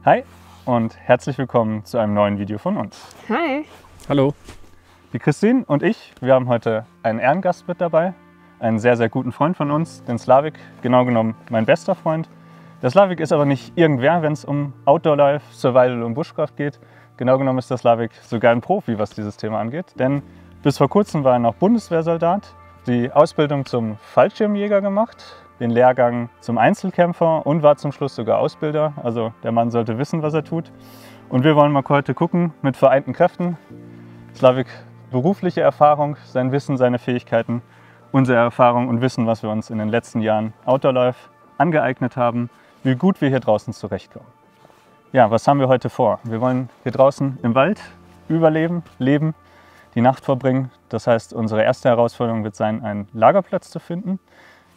Hi und herzlich willkommen zu einem neuen Video von uns. Hi. Hallo. Die Christine und ich, wir haben heute einen Ehrengast mit dabei, einen sehr, sehr guten Freund von uns, den Slavik, genau genommen mein bester Freund. Der Slavik ist aber nicht irgendwer, wenn es um Outdoor-Life, Survival und Bushcraft geht. Genau genommen ist der Slavik sogar ein Profi, was dieses Thema angeht, denn bis vor kurzem war er noch Bundeswehrsoldat, die Ausbildung zum Fallschirmjäger gemacht, den Lehrgang zum Einzelkämpfer und war zum Schluss sogar Ausbilder. Also der Mann sollte wissen, was er tut. Und wir wollen mal heute gucken, mit vereinten Kräften, Slavik berufliche Erfahrung, sein Wissen, seine Fähigkeiten, unsere Erfahrung und Wissen, was wir uns in den letzten Jahren Outdoor-Life angeeignet haben, wie gut wir hier draußen zurechtkommen. Ja, was haben wir heute vor? Wir wollen hier draußen im Wald überleben, leben, die Nacht verbringen. Das heißt, unsere erste Herausforderung wird sein, einen Lagerplatz zu finden.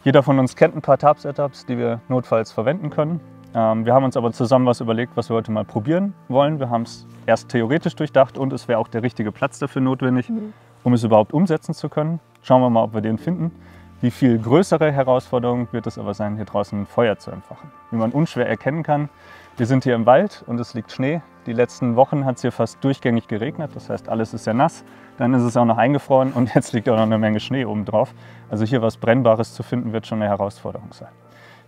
Jeder von uns kennt ein paar Tarp-Setups, die wir notfalls verwenden können. Wir haben uns aber zusammen was überlegt, was wir heute mal probieren wollen. Wir haben es erst theoretisch durchdacht und es wäre auch der richtige Platz dafür notwendig, um es überhaupt umsetzen zu können. Schauen wir mal, ob wir den finden. Die viel größere Herausforderung wird es aber sein, hier draußen ein Feuer zu entfachen. Wie man unschwer erkennen kann, wir sind hier im Wald und es liegt Schnee. Die letzten Wochen hat es hier fast durchgängig geregnet, das heißt, alles ist sehr nass. Dann ist es auch noch eingefroren und jetzt liegt auch noch eine Menge Schnee oben drauf. Also hier was Brennbares zu finden, wird schon eine Herausforderung sein.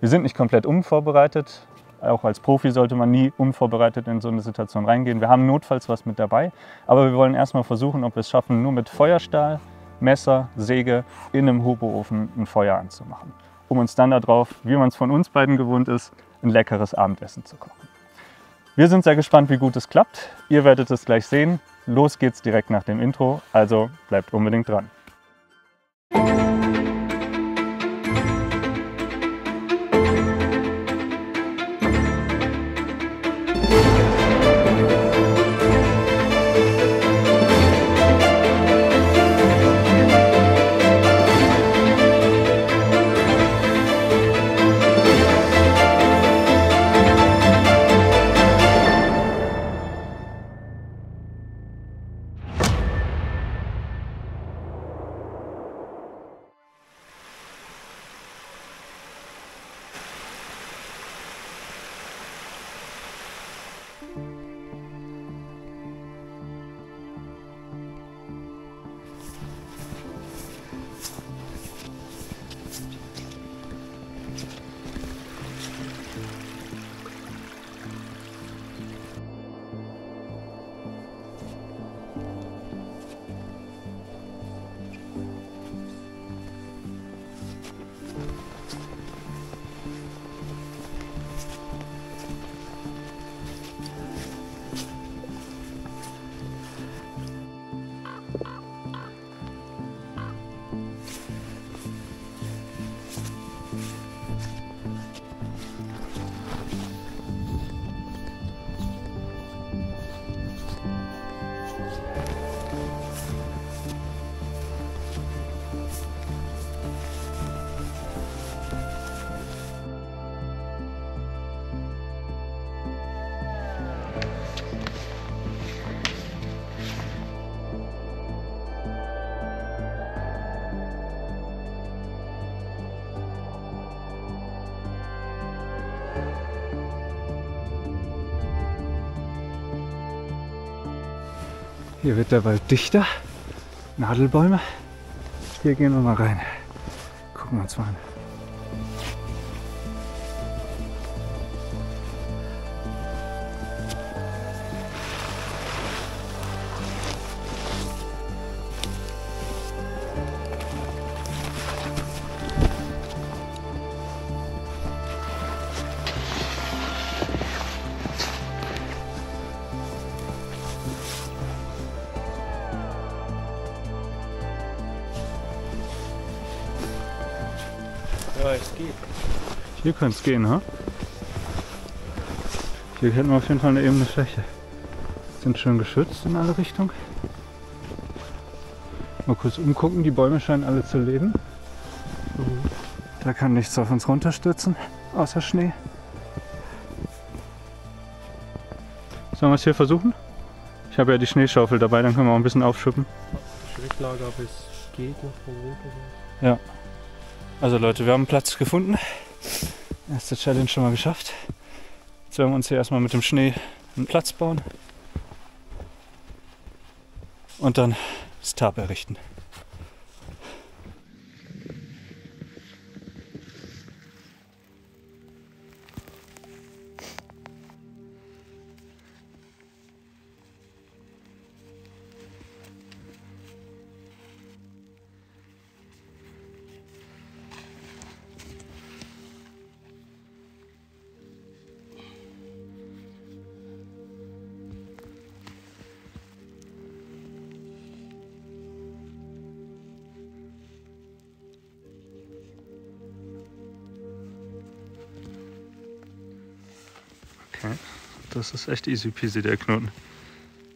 Wir sind nicht komplett unvorbereitet. Auch als Profi sollte man nie unvorbereitet in so eine Situation reingehen. Wir haben notfalls was mit dabei, aber wir wollen erstmal versuchen, ob wir es schaffen, nur mit Feuerstahl, Messer, Säge in einem Hoboofen ein Feuer anzumachen, um uns dann darauf, wie man es von uns beiden gewohnt ist, ein leckeres Abendessen zu kochen. Wir sind sehr gespannt, wie gut es klappt. Ihr werdet es gleich sehen. Los geht's direkt nach dem Intro, also bleibt unbedingt dran. Hier wird der Wald dichter, Nadelbäume. Hier gehen wir mal rein. Gucken wir uns mal an. Ja, es geht. Hier könnte es gehen, ha? Hier hätten wir auf jeden Fall eine ebene Fläche. Sind schön geschützt in alle Richtungen. Mal kurz umgucken, die Bäume scheinen alle zu leben. Da kann nichts auf uns runterstürzen, außer Schnee. Sollen wir es hier versuchen? Ich habe ja die Schneeschaufel dabei, dann können wir auch ein bisschen aufschippen. Schräglage, aber es geht noch von runter. Ja. Also Leute, wir haben einen Platz gefunden. Erste Challenge schon mal geschafft. Jetzt werden wir uns hier erstmal mit dem Schnee einen Platz bauen und dann das Tarp errichten. Okay, das ist echt easy peasy, der Knoten.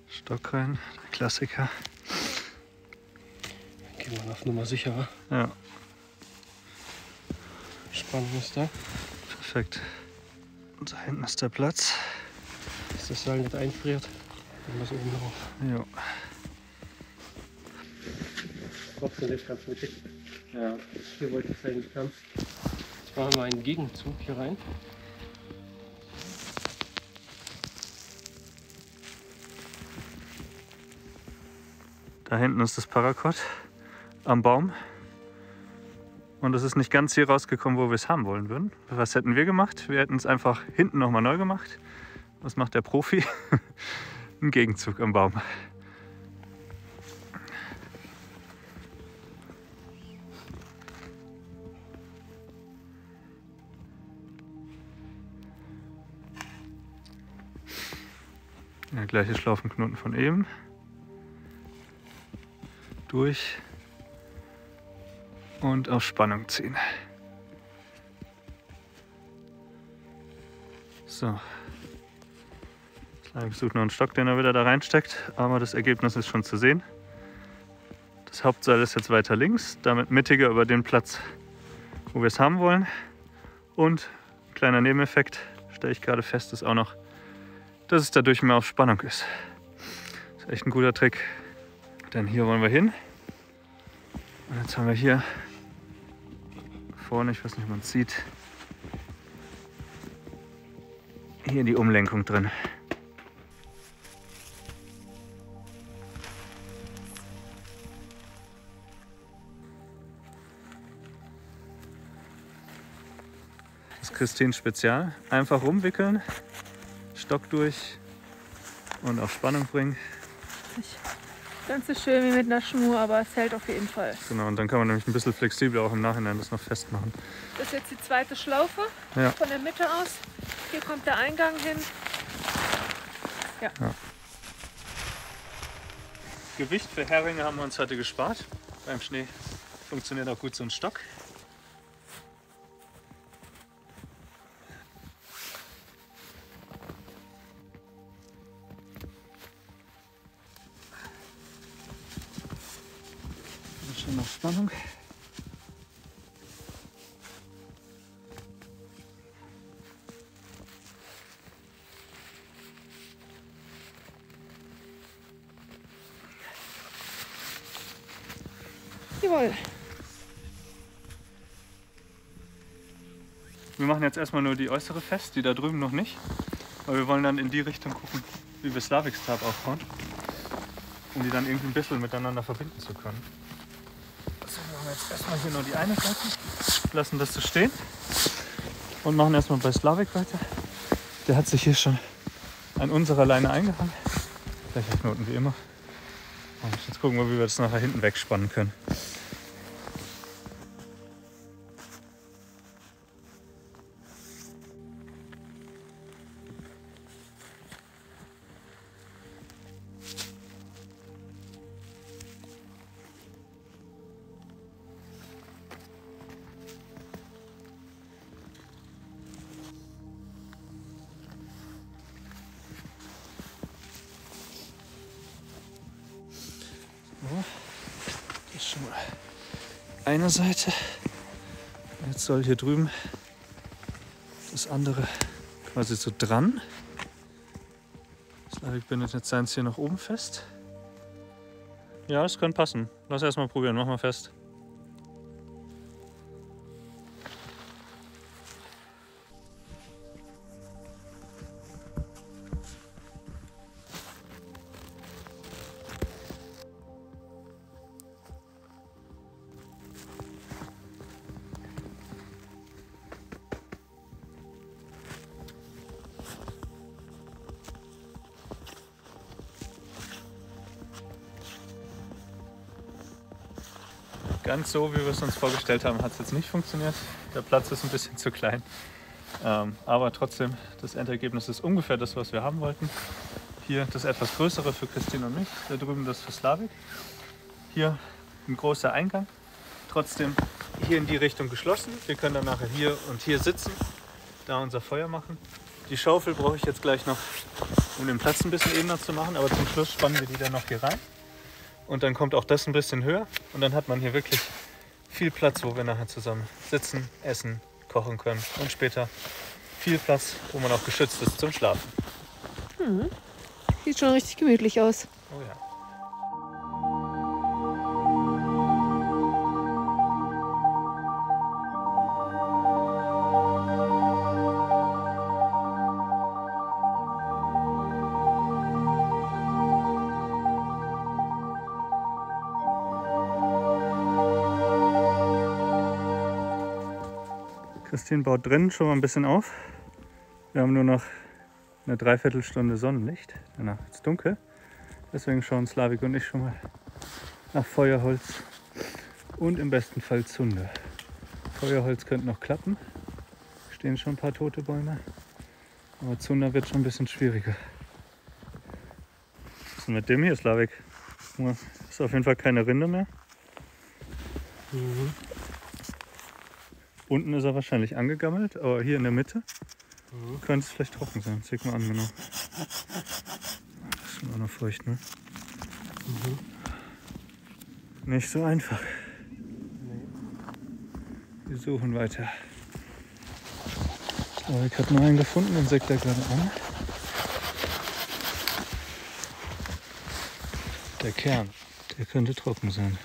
Stock rein, der Klassiker. Gehen wir auf Nummer sicherer. Ja, Spannung ist da. perfekt. Und da hinten ist der Platz. Dass das Seil nicht einfriert. Dann wir es oben drauf. Jo. Trotzdem nicht ganz mittig. Ja. Hier wollte ich eigentlich haben. Jetzt machen wir einen Gegenzug hier rein. Da hinten ist das Paracord am Baum. Und es ist nicht ganz hier rausgekommen, wo wir es haben wollen würden. Was hätten wir gemacht? Wir hätten es einfach hinten nochmal neu gemacht. Was macht der Profi? Ein Gegenzug am Baum. Der gleiche Schlaufenknoten von eben. Durch und auf Spannung ziehen. So. Slavik sucht noch einen Stock, den er wieder da reinsteckt, aber das Ergebnis ist schon zu sehen. Das Hauptseil ist jetzt weiter links, damit mittiger über den Platz, wo wir es haben wollen. Und kleiner Nebeneffekt, stelle ich gerade fest, ist auch noch, dass es dadurch mehr auf Spannung ist. Das ist echt ein guter Trick. Denn hier wollen wir hin. Und jetzt haben wir hier vorne, ich weiß nicht, ob man es sieht, hier die Umlenkung drin. Das Christine Spezial. Einfach rumwickeln, Stock durch und auf Spannung bringen. Ganz so schön wie mit einer Schnur, aber es hält auf jeden Fall. Genau, und dann kann man nämlich ein bisschen flexibler auch im Nachhinein das noch festmachen. Das ist jetzt die zweite Schlaufe Ja. von der Mitte aus. Hier kommt der Eingang hin. Ja. Gewicht für Heringe haben wir uns heute gespart. Beim Schnee funktioniert auch gut so ein Stock. Schon noch Spannung. Jawohl. Wir machen jetzt erstmal nur die äußere fest, die da drüben noch nicht. Weil wir wollen dann in die Richtung gucken, wie wir Slaviks Tarp aufbauen. Um die dann irgendwie ein bisschen miteinander verbinden zu können. Also wir machen jetzt erstmal hier nur die eine Seite, lassen das so stehen und machen erstmal bei Slavik weiter. Der hat sich hier schon an unserer Leine eingehangen. Gleicher Knoten wie immer. Und jetzt gucken wir, wie wir das nachher hinten wegspannen können. Das ist schon mal eine Seite. Jetzt soll hier drüben das andere quasi so dran. Slavik bindet jetzt seins hier nach oben fest. Ja, das könnte passen. Lass erst mal probieren, mach mal fest. Ganz so, wie wir es uns vorgestellt haben, hat es jetzt nicht funktioniert. Der Platz ist ein bisschen zu klein. Aber trotzdem, das Endergebnis ist ungefähr das, was wir haben wollten. Hier das etwas größere für Christine und mich, da drüben das für Slavik. Hier ein großer Eingang, trotzdem hier in die Richtung geschlossen. Wir können dann nachher hier und hier sitzen, da unser Feuer machen. Die Schaufel brauche ich jetzt gleich noch, um den Platz ein bisschen ebener zu machen, aber zum Schluss spannen wir die dann noch hier rein. Und dann kommt auch das ein bisschen höher und dann hat man hier wirklich viel Platz, wo wir nachher zusammen sitzen, essen, kochen können und später viel Platz, wo man auch geschützt ist zum Schlafen. Sieht schon richtig gemütlich aus. Oh ja. Christine baut drinnen schon mal ein bisschen auf. Wir haben nur noch eine Dreiviertelstunde Sonnenlicht. Danach ist es dunkel. Deswegen schauen Slavik und ich schon mal nach Feuerholz und im besten Fall Zunder. Feuerholz könnte noch klappen. Stehen schon ein paar tote Bäume. Aber Zunder wird schon ein bisschen schwieriger. Was ist denn mit dem hier, Slavik? Ist auf jeden Fall keine Rinde mehr. Unten ist er wahrscheinlich angegammelt, aber hier in der Mitte könnte es vielleicht trocken sein. Zeig mal an, genau. Das ist schon auch noch feucht, ne? Nicht so einfach. Wir suchen weiter. Slavik hat noch einen gefunden, den sägt er gerade an. Der Kern, der könnte trocken sein.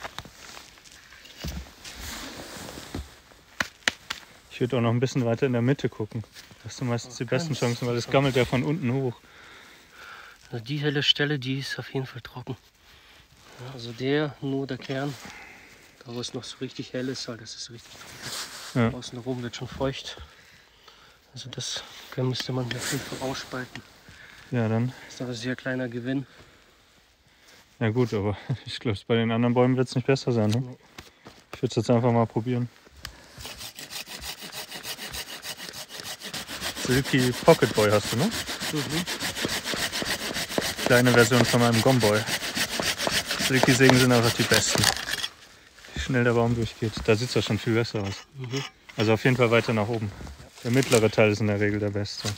Ich würde auch noch ein bisschen weiter in der Mitte gucken. Das hast du meistens die besten Chancen, weil es gammelt ja von unten hoch. Also die helle Stelle, die ist auf jeden Fall trocken. Ja, also nur der Kern, da wo es noch so richtig hell ist, das ist richtig trocken. Ja. Außen herum wird schon feucht. Also das müsste man auf jeden Fall ausspalten. Ja, dann. Das ist aber ein sehr kleiner Gewinn. Ja gut, aber ich glaube, bei den anderen Bäumen wird es nicht besser sein. Ne? Nee. Ich würde es jetzt einfach mal probieren. Silky Pocket Boy hast du, ne? Kleine Version von meinem Gomboy. Silky Sägen sind einfach die besten. Wie schnell der Baum durchgeht. Da sieht es ja schon viel besser aus. Also auf jeden Fall weiter nach oben. Der mittlere Teil ist in der Regel der beste,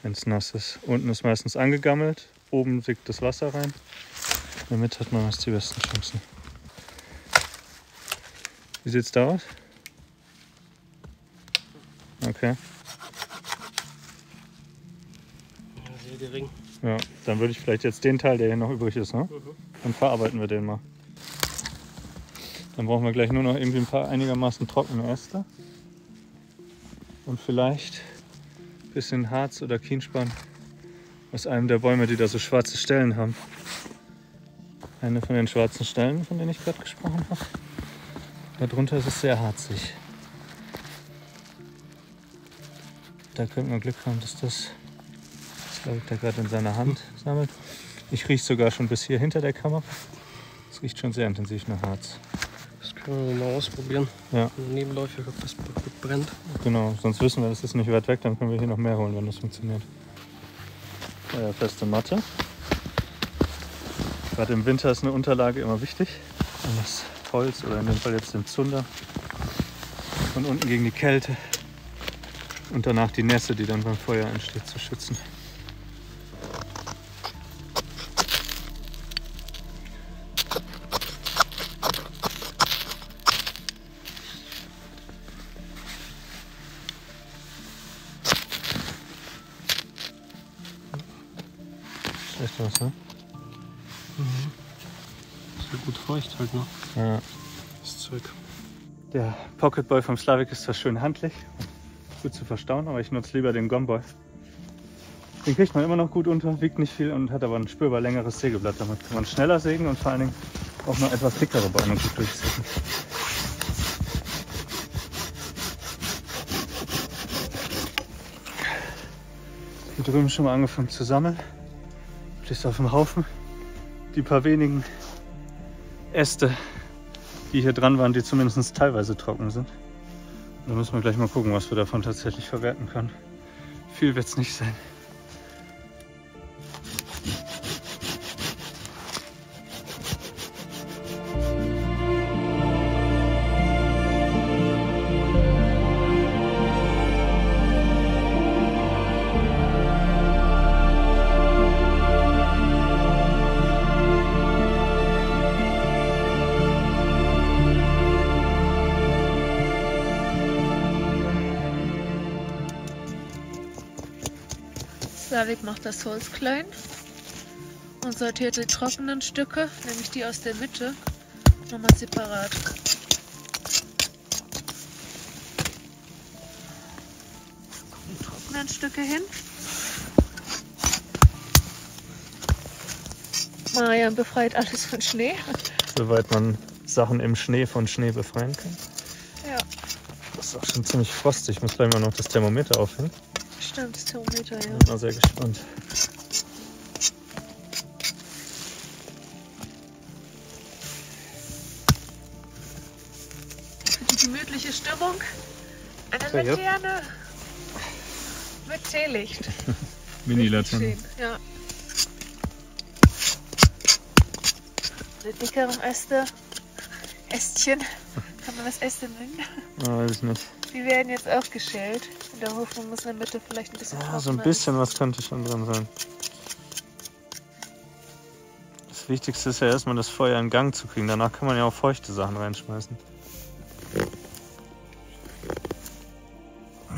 wenn es nass ist. Unten ist meistens angegammelt, oben sickt das Wasser rein. In der Mitte hat man meist die besten Chancen. Wie sieht es da aus? Okay. Sehr gering. Ja, dann würde ich vielleicht jetzt den Teil, der hier noch übrig ist, ne? Dann verarbeiten wir den mal. Dann brauchen wir gleich nur noch irgendwie ein paar einigermaßen trockene Äste. Und vielleicht ein bisschen Harz oder Kienspan aus einem der Bäume, die da so schwarze Stellen haben. Eine von den schwarzen Stellen, von denen ich gerade gesprochen habe. Darunter ist es sehr harzig. Da könnte man Glück haben, dass das Slavik da gerade in seiner Hand sammelt. Ich rieche sogar schon bis hier hinter der Kammer. Es riecht schon sehr intensiv nach Harz. Das können wir mal ausprobieren. Ja. Nebenläufig, ob das gut brennt. Genau, sonst wissen wir, das ist nicht weit weg, dann können wir hier noch mehr holen, wenn das funktioniert. Feste Matte. Gerade im Winter ist eine Unterlage immer wichtig, um das Holz oder in dem Fall jetzt den Zunder von unten gegen die Kälte und danach die Nässe, die dann beim Feuer entsteht, zu schützen. Echt was, ne? Ist ja gut feucht halt noch. Ja. Das Zeug. Der Pocket Boy vom Slavik ist zwar schön handlich, gut zu verstauen, aber ich nutze lieber den Gomboy. Den kriegt man immer noch gut unter, wiegt nicht viel und hat aber ein spürbar längeres Sägeblatt. Damit kann man schneller sägen und vor allen Dingen auch noch etwas dickere Bäume gut durchsägen. Hier drüben schon mal angefangen zu sammeln. Stehst auf dem Haufen. Die paar wenigen Äste die hier dran waren, die zumindest teilweise trocken sind. Da müssen wir gleich mal gucken, was wir davon tatsächlich verwerten können. Viel wird es nicht sein. Slavik macht das Holz klein und sortiert die trockenen Stücke, nämlich die aus der Mitte, nochmal separat. Die trockenen Stücke hin. Marian befreit alles von Schnee. Soweit man Sachen im Schnee von Schnee befreien kann. Ja. Das ist auch schon ziemlich frostig. Ich muss gleich mal noch das Thermometer aufhängen. Stimmt, das Thermometer, ja. Bin mal sehr gespannt. Für die gemütliche Stimmung eine Laterne mit Teelicht. Mini-Laterne. Ja. Die dickeren Ästchen, kann man das Äste nennen? Ah, weiß ich nicht. Die werden jetzt auch geschält. In der Hoffnung muss in der Mitte vielleicht ein bisschen Ja, trockener. so ein bisschen was könnte schon drin sein. Das Wichtigste ist ja erstmal das Feuer in Gang zu kriegen. Danach kann man ja auch feuchte Sachen reinschmeißen.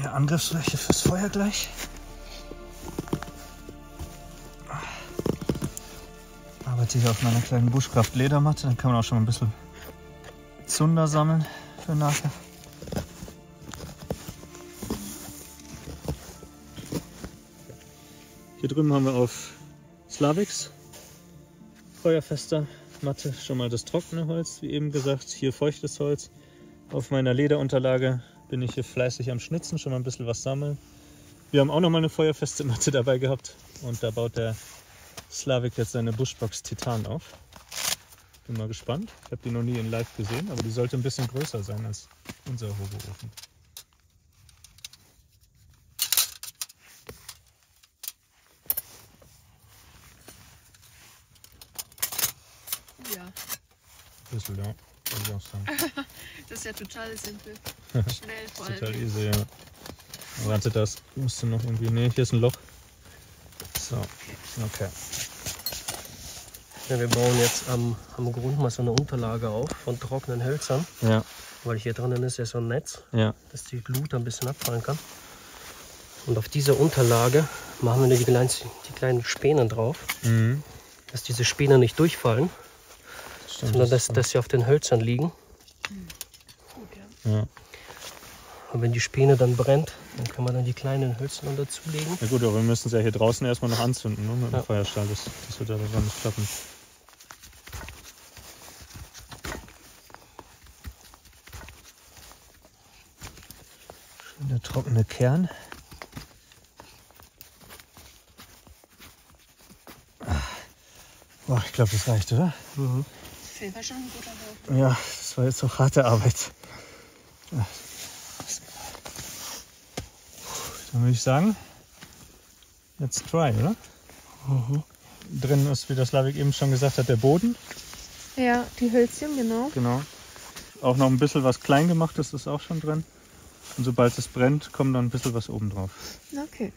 Ja, Angriffsfläche fürs Feuer gleich. Arbeite hier auf meiner kleinen Buschkraft-Ledermatte. Dann kann man auch schon mal ein bisschen Zunder sammeln für nachher. Hier drüben haben wir auf Slaviks feuerfester Matte schon mal das trockene Holz, wie eben gesagt. Hier feuchtes Holz. Auf meiner Lederunterlage bin ich hier fleißig am Schnitzen, schon mal ein bisschen was sammeln. Wir haben auch noch mal eine feuerfeste Matte dabei gehabt und da baut der Slavik jetzt seine Bushbox Titan auf. Bin mal gespannt. Ich habe die noch nie in live gesehen, aber die sollte ein bisschen größer sein als unser Hoboofen. Ja, Ein bisschen, ja. Würde ich auch sagen. das ist ja total simpel. Schnell vor allem. Total easy, ja. Warte, das musst du noch irgendwie. Ne, hier ist ein Loch. So, okay. Ja, wir bauen jetzt am Grund mal so eine Unterlage auf von trockenen Hölzern. Ja, Weil hier drinnen ist ja so ein Netz, ja. dass die Glut ein bisschen abfallen kann. Und auf dieser Unterlage machen wir die kleinen Spänen drauf, dass diese Späne nicht durchfallen, Stimmt, sondern dass sie auf den Hölzern liegen. Gut, ja. Ja. Und wenn die Späne dann brennt, dann kann man dann die kleinen Hölzer noch dazulegen. Ja gut, aber wir müssen es ja hier draußen erstmal noch anzünden, ne, mit dem Ja. Feuerstahl. Das wird ja dann nicht klappen. Schön der trockene Kern. Boah, ich glaube, das reicht, oder? Auf jeden Fall schon ein guter Haufen. Ja, das war jetzt auch harte Arbeit. Dann würde ich sagen, let's try, oder? Drin ist, wie das Slavik eben schon gesagt hat, der Boden. Ja, die Hölzchen, genau. Genau. Auch noch ein bisschen was klein gemachtes ist auch schon drin. Und sobald es brennt, kommt dann ein bisschen was oben drauf. Okay.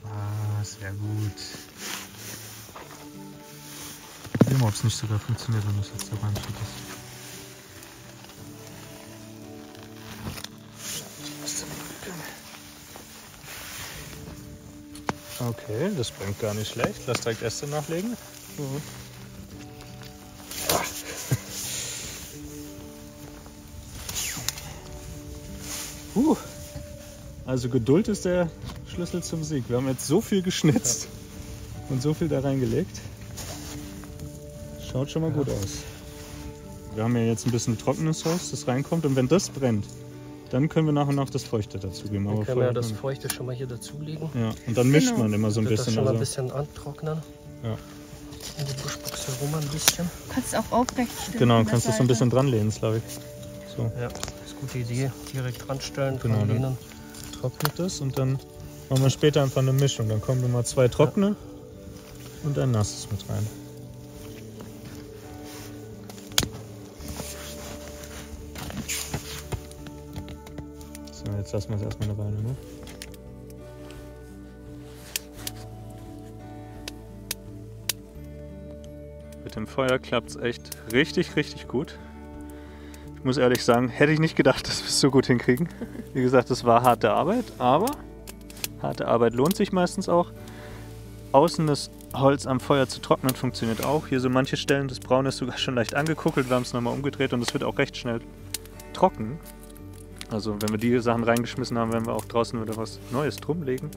Ah, sehr gut. Sehen wir, ob es nicht sogar funktioniert, wenn das jetzt da rein ist. Okay, das brennt gar nicht schlecht. Lass direkt Äste nachlegen. Also Geduld ist der Schlüssel zum Sieg. Wir haben jetzt so viel geschnitzt und so viel da reingelegt. Schaut schon mal gut aus. Wir haben ja jetzt ein bisschen trockenes Holz, das reinkommt. Und wenn das brennt, Dann können wir nach und nach das Feuchte dazugeben. Dann können wir das Feuchte schon mal hier dazulegen. Ja, und dann mischt man immer so ein Wird bisschen. Das schon mal ein bisschen antrocknen. Ja. In die Buschbox herum ein bisschen. Du kannst auch aufrecht stellen. Genau, kannst du so ein bisschen dran lehnen, Slavik. So. Ja, das ist eine gute Idee. Direkt dran stellen, genau, dran lehnen. dann trocknet das und dann machen wir später einfach eine Mischung. Dann kommen immer 2 trockene und ein nasses mit rein. So, jetzt lassen wir es erstmal eine Weile, ne? Mit dem Feuer klappt es echt richtig, richtig gut. Ich muss ehrlich sagen, hätte ich nicht gedacht, dass wir es so gut hinkriegen. Wie gesagt, es war harte Arbeit, aber harte Arbeit lohnt sich meistens auch. Außen das Holz am Feuer zu trocknen funktioniert auch. Hier so manche Stellen, das Braune ist sogar schon leicht angekuckelt. Wir haben es nochmal umgedreht und es wird auch recht schnell trocken. Also wenn wir die Sachen reingeschmissen haben, werden wir auch draußen wieder was Neues drumlegen.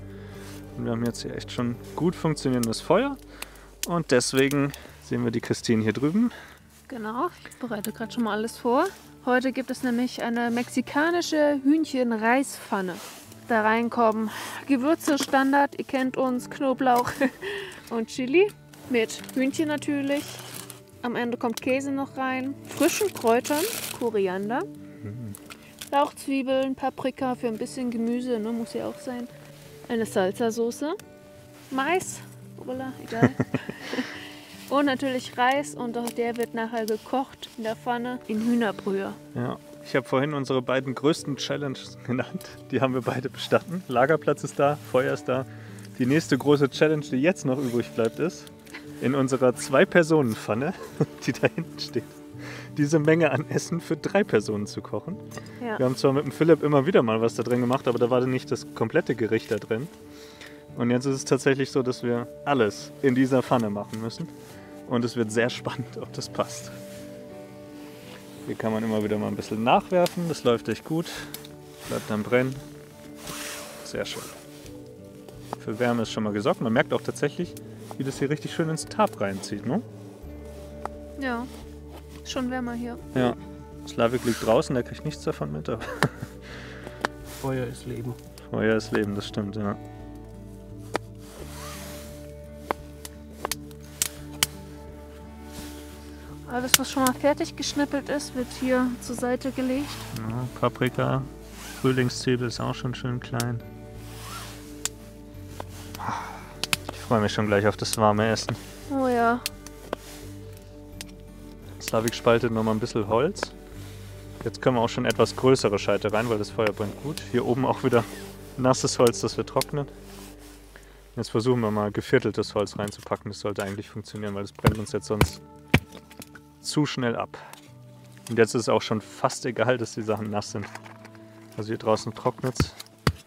Und wir haben jetzt hier echt schon gut funktionierendes Feuer. Und deswegen sehen wir die Christine hier drüben. Genau, ich bereite gerade schon mal alles vor. Heute gibt es nämlich eine mexikanische Hühnchen-Reispfanne. Da reinkommen Gewürze Standard, ihr kennt uns, Knoblauch und Chili. Mit Hühnchen natürlich. Am Ende kommt Käse noch rein. Frischen Kräutern, Koriander. Lauchzwiebeln, Paprika für ein bisschen Gemüse, ne, muss ja auch sein. Eine Salsa-Soße. Mais, voilà, egal. Und natürlich Reis und auch der wird nachher gekocht in der Pfanne in Hühnerbrühe. Ja, ich habe vorhin unsere beiden größten Challenges genannt. Die haben wir beide bestanden. Lagerplatz ist da, Feuer ist da. Die nächste große Challenge, die jetzt noch übrig bleibt, ist in unserer 2-Personen-Pfanne, die da hinten steht, diese Menge an Essen für 3 Personen zu kochen. Ja. Wir haben zwar mit dem Philipp immer wieder mal was da drin gemacht, aber da war dann nicht das komplette Gericht da drin. Und jetzt ist es tatsächlich so, dass wir alles in dieser Pfanne machen müssen. Und es wird sehr spannend, ob das passt. Hier kann man immer wieder mal ein bisschen nachwerfen. Das läuft echt gut. Bleibt dann brennen. Sehr schön. Für Wärme ist schon mal gesorgt. Man merkt auch tatsächlich, wie das hier richtig schön ins Tab reinzieht, ne? Ja, schon wärmer hier. Ja. Slavik liegt draußen, der kriegt nichts davon mit. Aber Feuer ist Leben. Feuer ist Leben, das stimmt, ja. Alles, was schon mal fertig geschnippelt ist, wird hier zur Seite gelegt. Ja, Paprika, Frühlingszwiebel ist auch schon schön klein. Ich freue mich schon gleich auf das warme Essen. Oh ja. Slavik spaltet noch mal ein bisschen Holz. Jetzt können wir auch schon etwas größere Scheite rein, weil das Feuer brennt gut. Hier oben auch wieder nasses Holz, das wir trocknen. Jetzt versuchen wir mal gevierteltes Holz reinzupacken. Das sollte eigentlich funktionieren, weil das brennt uns jetzt sonst zu schnell ab. Und jetzt ist es auch schon fast egal, dass die Sachen nass sind. Also hier draußen trocknet es.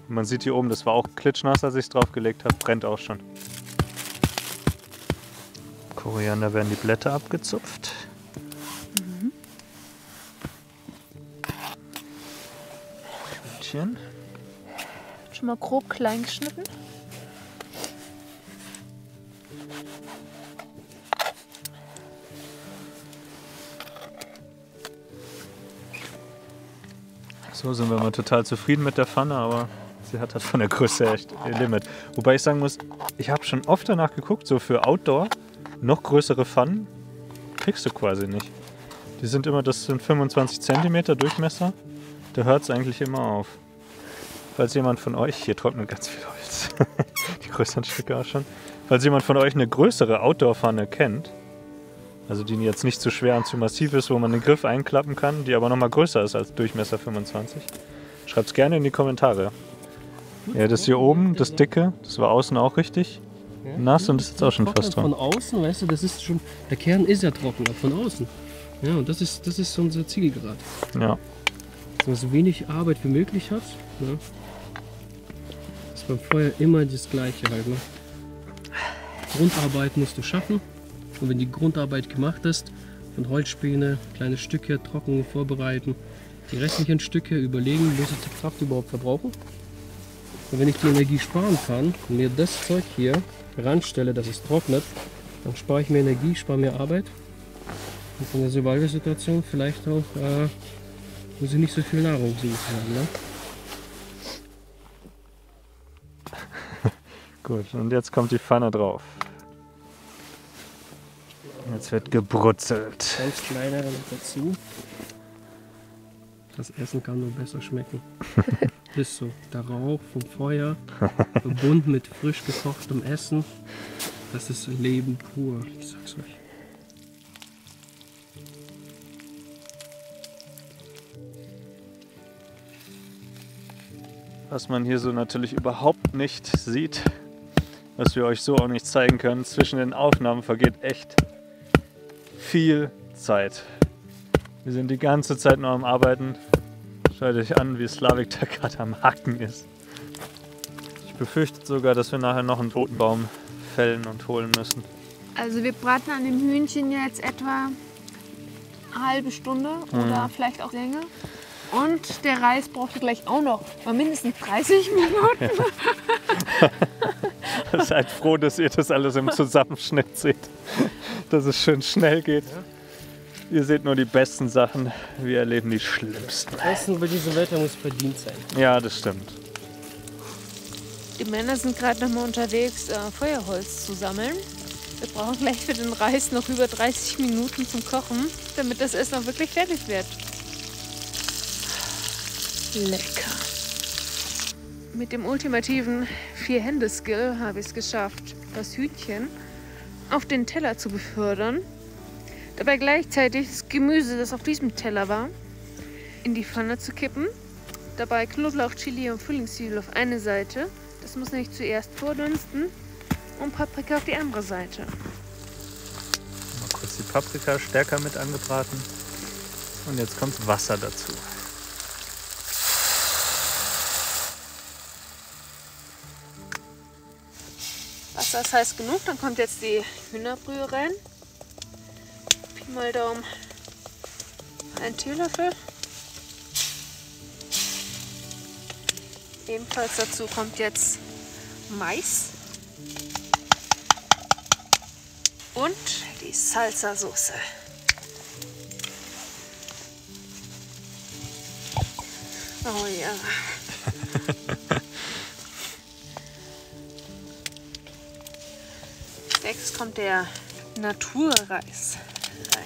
Man sieht hier oben, das war auch klitschnass, als ich es draufgelegt habe, brennt auch schon. Koriander werden die Blätter abgezupft. Hühnchen. Schon mal grob klein geschnitten. So sind wir mal total zufrieden mit der Pfanne, aber sie hat halt von der Größe echt ihr Limit. Wobei ich sagen muss, ich habe schon oft danach geguckt, so für Outdoor noch größere Pfannen kriegst du quasi nicht. Die sind immer, das sind 25 cm Durchmesser, da hört es eigentlich immer auf. Falls jemand von euch, hier trocknet ganz viel Holz, die größeren Stücke auch schon, falls jemand von euch eine größere Outdoor-Pfanne kennt, also die jetzt nicht zu schwer und zu massiv ist, wo man den Griff einklappen kann, die aber nochmal größer ist als Durchmesser 25. Schreibt es gerne in die Kommentare. Ja, das hier oben, das dicke, das war außen auch richtig nass und das ist jetzt auch schon fast dran. Von außen, weißt du, das ist schon, der Kern ist ja trocken, aber von außen. Ja, und das ist unser Zielgrad. Ja. Dass man so wenig Arbeit wie möglich hat. Ne? Dass beim Feuer immer das Gleiche halt. Ne? Grundarbeit musst du schaffen. Und wenn die Grundarbeit gemacht ist, von Holzspäne, kleine Stücke trocken vorbereiten, die restlichen Stücke überlegen, muss ich die Kraft überhaupt verbrauchen? Und wenn ich die Energie sparen kann und mir das Zeug hier ranstelle, dass es trocknet, dann spare ich mir Energie, spare mir Arbeit und von der Survival-Situation vielleicht auch Wo sie nicht so viel Nahrung suchen haben, ne? Gut, und jetzt kommt die Pfanne drauf. Jetzt wird gebrutzelt. Ganz kleinere noch dazu. Das Essen kann nur besser schmecken. Ist so. Der Rauch vom Feuer, verbunden mit frisch gekochtem Essen. Das ist Leben pur, ich sag's euch. Was man hier so natürlich überhaupt nicht sieht, was wir euch so auch nicht zeigen können, zwischen den Aufnahmen vergeht echt viel Zeit. Wir sind die ganze Zeit nur am Arbeiten. Schaut euch an, wie Slavik da gerade am Hacken ist. Ich befürchte sogar, dass wir nachher noch einen toten Baum fällen und holen müssen. Also wir braten an dem Hühnchen jetzt etwa eine halbe Stunde oder vielleicht auch länger. Und der Reis braucht gleich auch noch mal mindestens 30 Minuten. Seid froh, dass ihr das alles im Zusammenschnitt seht, dass es schön schnell geht. Ihr seht nur die besten Sachen, wir erleben die schlimmsten. Essen bei diesem Wetter muss verdient sein. Ja, das stimmt. Die Männer sind gerade noch mal unterwegs, Feuerholz zu sammeln. Wir brauchen gleich für den Reis noch über 30 Minuten zum Kochen, damit das Essen auch wirklich fertig wird. Lecker. Mit dem ultimativen 4-Hände-Skill habe ich es geschafft, das Hühnchen auf den Teller zu befördern. Dabei gleichzeitig das Gemüse, das auf diesem Teller war, in die Pfanne zu kippen. Dabei Knoblauch, Chili und Frühlingszwiebel auf eine Seite. Das muss nämlich zuerst vordunsten. Und Paprika auf die andere Seite. Mal kurz die Paprika stärker mit angebraten. Und jetzt kommt Wasser dazu. Wasser ist heiß genug, dann kommt jetzt die Hühnerbrühe rein. Pi mal Daumen. Ein Teelöffel. Ebenfalls dazu kommt jetzt Mais. Und die Salsa-Soße. Oh ja. Nächstes kommt der Naturreis rein.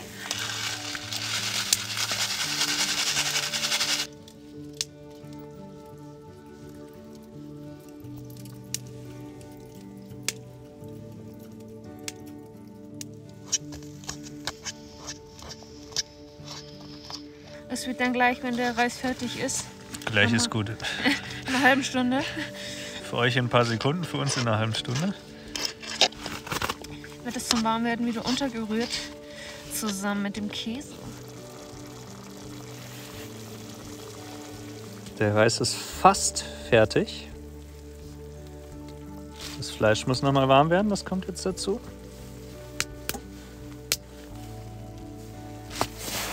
Das wird dann gleich, wenn der Reis fertig ist. Gleich ist gut. In einer halben Stunde. Für euch in ein paar Sekunden, für uns in einer halben Stunde. Wird es zum Warmwerden wieder untergerührt, zusammen mit dem Käse. Der Reis ist fast fertig. Das Fleisch muss noch mal warm werden, das kommt jetzt dazu.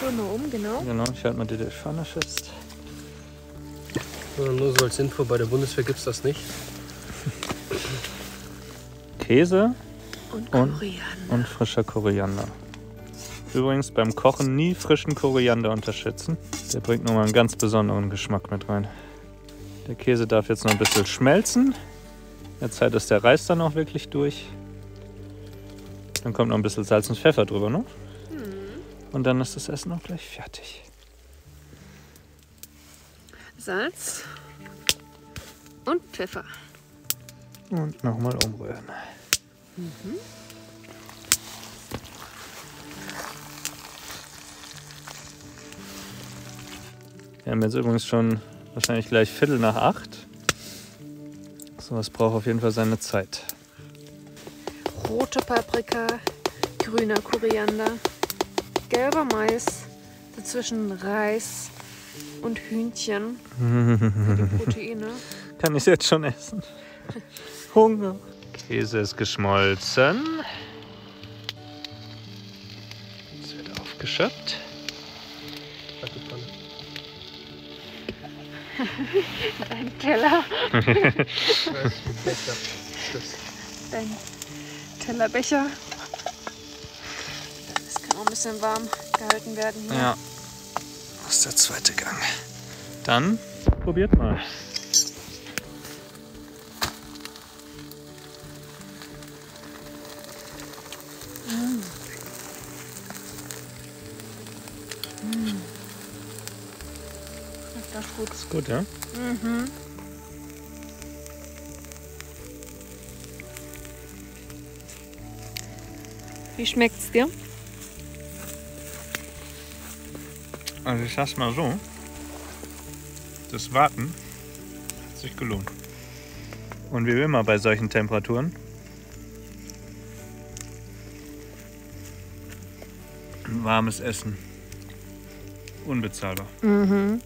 Rühren wir um, genau. Genau, ich halte mal die Pfanne fest. Nur so als Info, bei der Bundeswehr gibt es das nicht. Käse Und Koriander. und frischer Koriander. Übrigens beim Kochen nie frischen Koriander unterschätzen. Der bringt nochmal einen ganz besonderen Geschmack mit rein. Der Käse darf jetzt noch ein bisschen schmelzen. In der Zeit ist der Reis dann auch wirklich durch. Dann kommt noch ein bisschen Salz und Pfeffer drüber, ne? Und dann ist das Essen auch gleich fertig. Salz und Pfeffer. Und nochmal umrühren. Wir haben jetzt übrigens schon wahrscheinlich gleich 7:45. Sowas braucht auf jeden Fall seine Zeit. Rote Paprika, grüner Koriander, gelber Mais, dazwischen Reis und Hühnchen für die Proteine. Kann ich jetzt schon essen? Hunger. Käse ist geschmolzen. Es wird aufgeschöpft. Ein Teller. Dein Tellerbecher. Das kann auch ein bisschen warm gehalten werden hier. Ja. Das ist der zweite Gang. Dann probiert mal. Das ist gut. Ist gut, ja? Mhm. Wie schmeckt's dir? Also ich sag's mal so, das Warten hat sich gelohnt. Und wie immer bei solchen Temperaturen warmes Essen unbezahlbar. Mhm.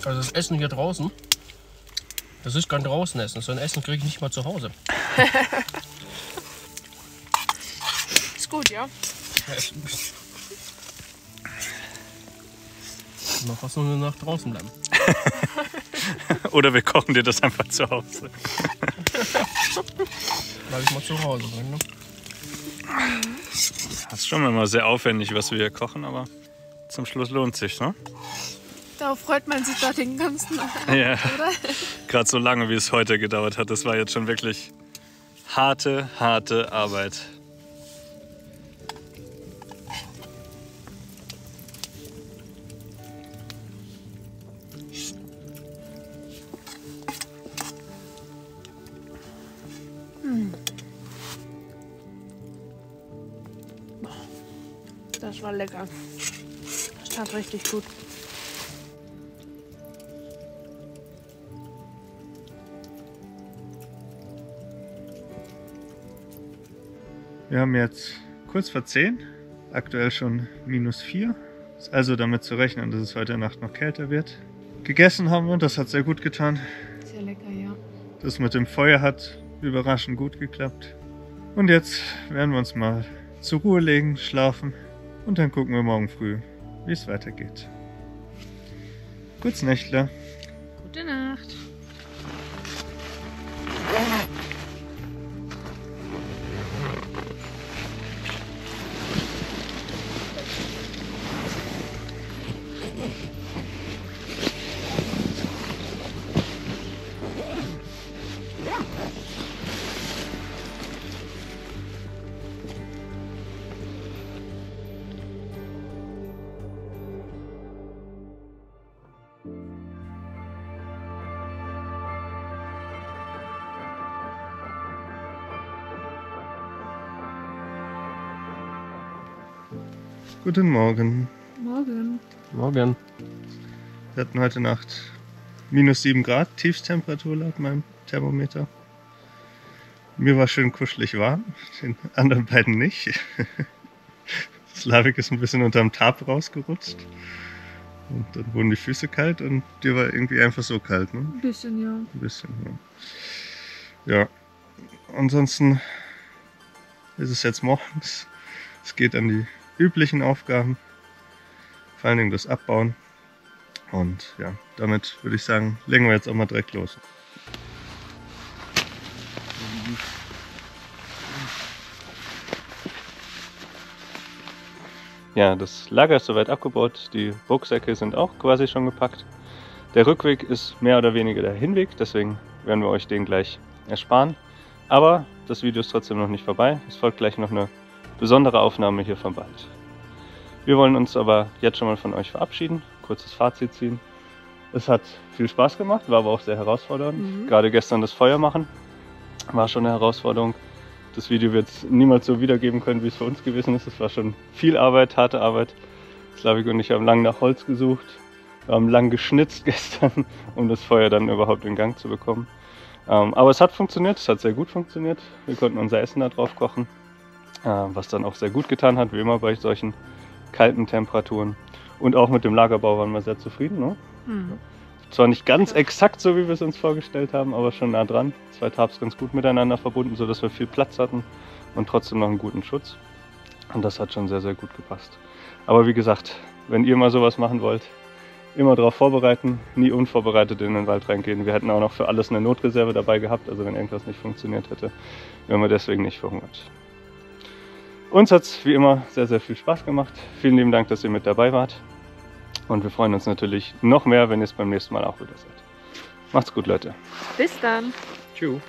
Also das Essen hier draußen, das ist kein draußen Essen, so ein Essen kriege ich nicht mal zu Hause. Ist gut, ja? Noch fast nur eine Nacht draußen bleiben. Oder wir kochen dir das einfach zu Hause. Bleib ich mal zu Hause sein, ne? Das ist schon immer sehr aufwendig, was wir hier kochen, aber zum Schluss lohnt sich, ne? Darauf freut man sich doch den ganzen Abend, Ja, oder? gerade so lange, wie es heute gedauert hat. Das war jetzt schon wirklich harte Arbeit. Das war lecker. Das tat richtig gut. Wir haben jetzt kurz vor 10, aktuell schon -4. Ist also damit zu rechnen, dass es heute Nacht noch kälter wird. Gegessen haben wir und das hat sehr gut getan. Sehr lecker, ja. Das mit dem Feuer hat überraschend gut geklappt. Und jetzt werden wir uns mal zur Ruhe legen, schlafen und dann gucken wir morgen früh, wie es weitergeht. Gutes Nächtler. Gute Nacht. Guten Morgen. Morgen. Morgen. Wir hatten heute Nacht -7 Grad Tiefstemperatur laut meinem Thermometer. Mir war schön kuschelig warm, den anderen beiden nicht. Slavik ist ein bisschen unterm Tarp rausgerutscht. Und dann wurden die Füße kalt und dir war irgendwie einfach so kalt, ne? Ein bisschen, ja. Ein bisschen, ja. Ja, ansonsten ist es jetzt morgens. Es geht an die üblichen Aufgaben, vor allen Dingen das Abbauen. Und ja, damit würde ich sagen, legen wir jetzt auch mal direkt los. Ja, das Lager ist soweit abgebaut, die Rucksäcke sind auch quasi schon gepackt. Der Rückweg ist mehr oder weniger der Hinweg, deswegen werden wir euch den gleich ersparen. Aber das Video ist trotzdem noch nicht vorbei, es folgt gleich noch eine besondere Aufnahme hier vom Wald. Wir wollen uns aber jetzt schon mal von euch verabschieden, kurzes Fazit ziehen. Es hat viel Spaß gemacht, war aber auch sehr herausfordernd. Gerade gestern das Feuer machen war schon eine Herausforderung. Das Video wird es niemals so wiedergeben können, wie es für uns gewesen ist. Es war schon viel Arbeit, harte Arbeit. Slavik und ich haben lange nach Holz gesucht, wir haben lang geschnitzt gestern, um das Feuer dann überhaupt in Gang zu bekommen. Aber es hat funktioniert, es hat sehr gut funktioniert. Wir konnten unser Essen da drauf kochen, was dann auch sehr gut getan hat, wie immer bei solchen kalten Temperaturen. Und auch mit dem Lagerbau waren wir sehr zufrieden. Ne? Zwar nicht ganz exakt so, wie wir es uns vorgestellt haben, aber schon nah dran. 2 Tarps ganz gut miteinander verbunden, sodass wir viel Platz hatten und trotzdem noch einen guten Schutz. Und das hat schon sehr, sehr gut gepasst. Aber wie gesagt, wenn ihr mal sowas machen wollt, immer darauf vorbereiten, nie unvorbereitet in den Wald reingehen. Wir hätten auch noch für alles eine Notreserve dabei gehabt, also wenn irgendwas nicht funktioniert hätte, wären wir deswegen nicht verhungert. Uns hat es wie immer sehr, sehr viel Spaß gemacht. Vielen lieben Dank, dass ihr mit dabei wart. Und wir freuen uns natürlich noch mehr, wenn ihr es beim nächsten Mal auch wieder seid. Macht's gut, Leute. Bis dann. Tschüss.